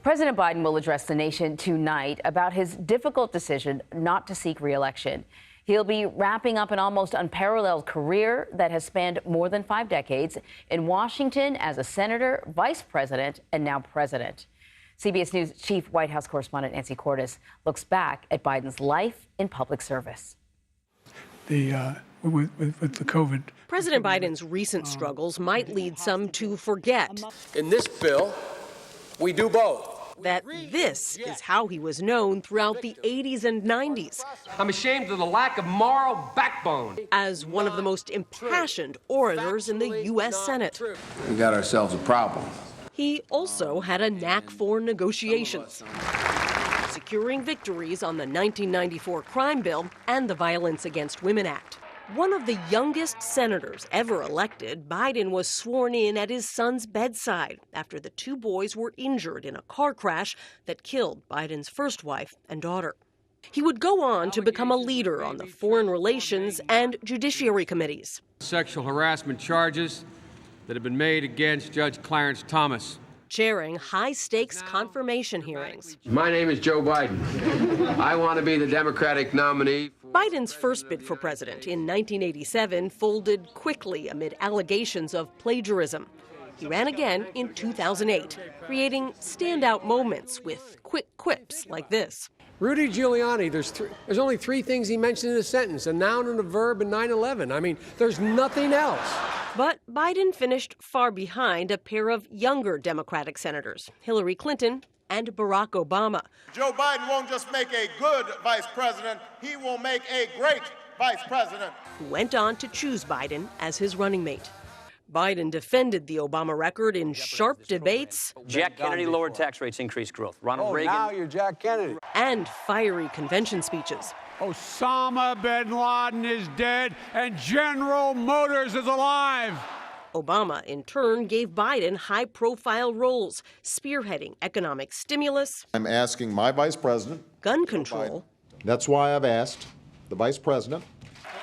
President Biden will address the nation tonight about his difficult decision not to seek re-election. He'll be wrapping up an almost unparalleled career that has spanned more than 5 decades in Washington as a senator, vice president, and now president. CBS News chief White House correspondent Nancy Cordes looks back at Biden's life in public service. With the COVID. President Biden's recent struggles might lead some to forget. In this bill, we do both. That this is how he was known throughout the 80s and 90s. I'm ashamed of the lack of moral backbone. As one of the most impassioned orators in the U.S. Senate. We got ourselves a problem. He also had a knack for negotiations, securing victories on the 1994 crime bill and the Violence Against Women Act. One of the youngest senators ever elected, Biden was sworn in at his son's bedside after the 2 boys were injured in a car crash that killed Biden's first wife and daughter. He would go on to become a leader on the Foreign Relations and Judiciary Committees. Sexual harassment charges that have been made against Judge Clarence Thomas. Chairing high-stakes confirmation hearings. My name is Joe Biden. I want to be the Democratic nominee. Biden's first bid for president in 1987 folded quickly amid allegations of plagiarism. He ran again in 2008, creating standout moments with quick quips like this. Rudy Giuliani, there's only 3 things he mentioned in a sentence, a noun and a verb and 9/11. I mean, there's nothing else. But Biden finished far behind a pair of younger Democratic senators, Hillary Clinton and Barack Obama. Joe Biden won't just make a good vice president, he will make a great vice president. Who went on to choose Biden as his running mate. Biden defended the Obama record in sharp debates. Jack Kennedy lowered tax rates, increased growth. Ronald Reagan. Now you're Jack Kennedy. And fiery convention speeches. Osama bin Laden is dead and General Motors is alive. Obama, in turn, gave Biden high-profile roles, spearheading economic stimulus. I'm asking my vice president. Gun control. That's why I've asked the vice president.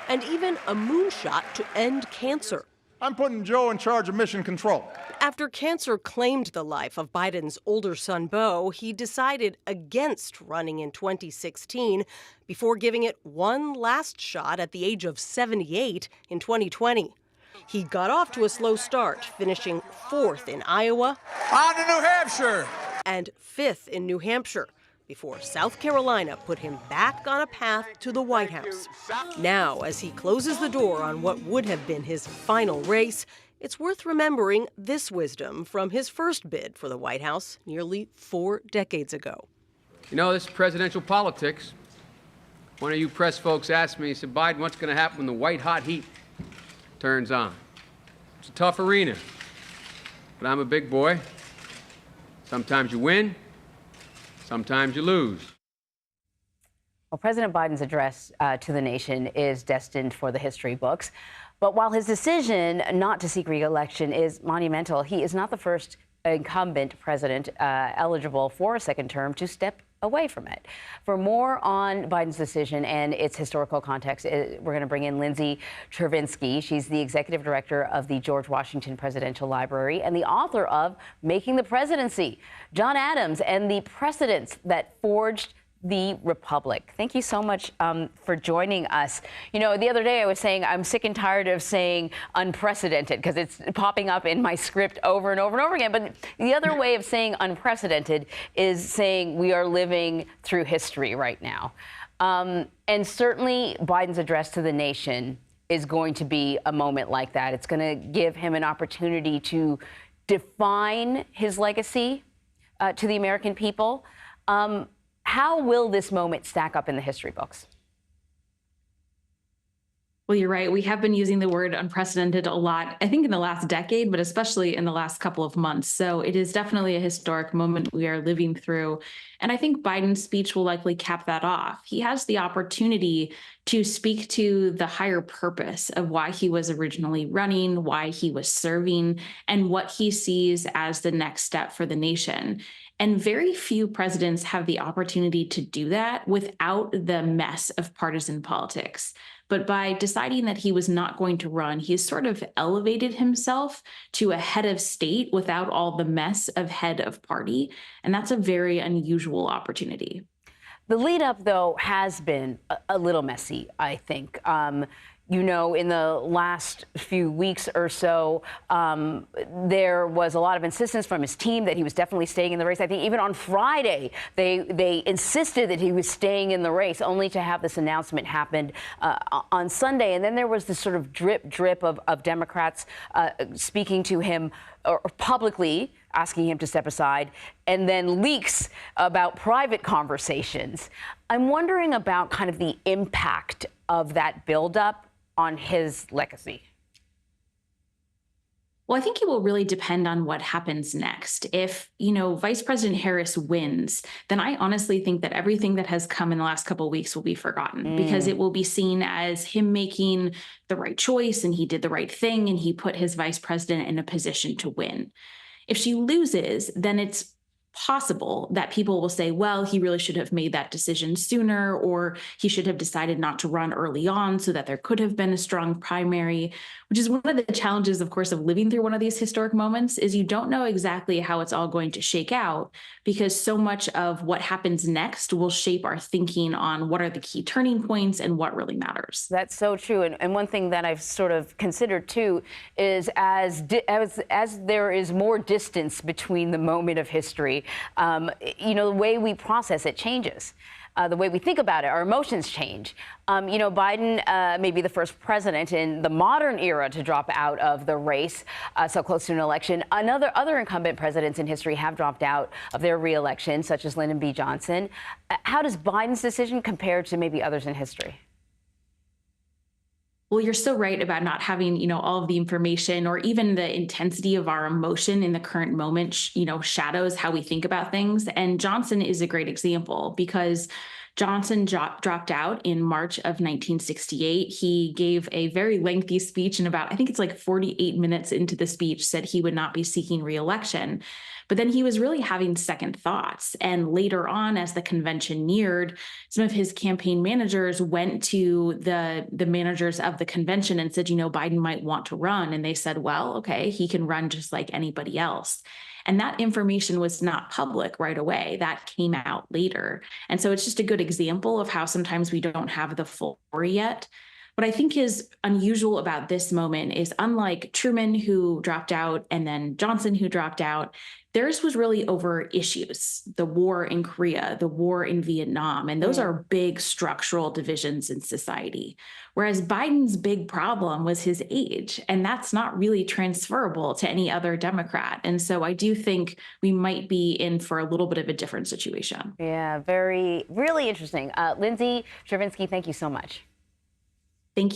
And even a moonshot to end cancer. I'm putting Joe in charge of mission control. After cancer claimed the life of Biden's older son, Beau, he decided against running in 2016 before giving it one last shot at the age of 78 in 2020. He got off to a slow start, finishing 4th in Iowa. On to New Hampshire. And 5th in New Hampshire, before South Carolina put him back on a path to the White House. Now, as he closes the door on what would have been his final race, it's worth remembering this wisdom from his first bid for the White House nearly 4 decades ago. You know, this is presidential politics. One of you press folks asked me, he said, Biden, what's going to happen when the white-hot heat turns on? It's a tough arena, but I'm a big boy. Sometimes you win, sometimes you lose. Well, President Biden's address to the nation is destined for the history books. But while his decision not to seek re-election is monumental, he is not the first incumbent president eligible for a second term to step away from it. For more on Biden's decision and its historical context, we're going to bring in Lindsay Chervinsky. She's the executive director of the George Washington Presidential Library and the author of Making the Presidency, John Adams and the Precedents That Forged the Republic. Thank you so much for joining us. You know, the other day I was saying I'm sick and tired of saying unprecedented because it's popping up in my script over and over and over again. But the other way of saying unprecedented is saying we are living through history right now. And certainly Biden's address to the nation is going to be a moment like that. It's going to give him an opportunity to define his legacy to the American people. How will this moment stack up in the history books? Well, you're right. We have been using the word unprecedented a lot, I think in the last decade, but especially in the last couple of months. So it is definitely a historic moment we are living through. And I think Biden's speech will likely cap that off. He has the opportunity to speak to the higher purpose of why he was originally running, why he was serving, and what he sees as the next step for the nation. And very few presidents have the opportunity to do that without the mess of partisan politics. But by deciding that he was not going to run, he has sort of elevated himself to a head of state without all the mess of head of party. And that's a very unusual opportunity. The lead up, though, has been a little messy, I think. You know, in the last few weeks or so, there was a lot of insistence from his team that he was definitely staying in the race. I think even on Friday, they insisted that he was staying in the race, only to have this announcement happen on Sunday. And then there was this sort of drip of Democrats speaking to him or publicly asking him to step aside, and then leaks about private conversations. I'm wondering about kind of the impact of that buildup on his legacy. Well, I think it will really depend on what happens next. If, Vice President Harris wins, then I honestly think that everything that has come in the last couple of weeks will be forgotten because it will be seen as him making the right choice and he did the right thing and he put his vice president in a position to win. If she loses, then it's possible that people will say, well, he really should have made that decision sooner, or he should have decided not to run early on so that there could have been a strong primary, which is one of the challenges, of course, of living through one of these historic moments is you don't know exactly how it's all going to shake out because so much of what happens next will shape our thinking on what are the key turning points and what really matters. That's so true. And one thing that I've sort of considered, too, is as there is more distance between the moment of history, the way we process it changes. The way we think about it, our emotions change. Biden may be the first president in the modern era to drop out of the race so close to an election. Other incumbent presidents in history have dropped out of their reelection, such as Lyndon B. Johnson. How does Biden's decision compare to maybe others in history? Well, you're so right about not having, all of the information or even the intensity of our emotion in the current moment, shadows how we think about things. And Johnson is a great example because Johnson dropped out in March of 1968. He gave a very lengthy speech and I think it's like 48 minutes into the speech said he would not be seeking re-election. But then he was really having second thoughts. And later on, as the convention neared, some of his campaign managers went to the managers of the convention and said, Biden might want to run. And they said, well, okay, he can run just like anybody else. And that information was not public right away. That came out later. And so it's just a good example of how sometimes we don't have the full story yet. What I think is unusual about this moment is unlike Truman, who dropped out, and then Johnson, who dropped out, theirs was really over issues, the war in Korea, the war in Vietnam, and those are big structural divisions in society. Whereas Biden's big problem was his age, and that's not really transferable to any other Democrat. And so I do think we might be in for a little bit of a different situation. Yeah, really interesting. Lindsay Chervinsky, thank you so much. Thank you.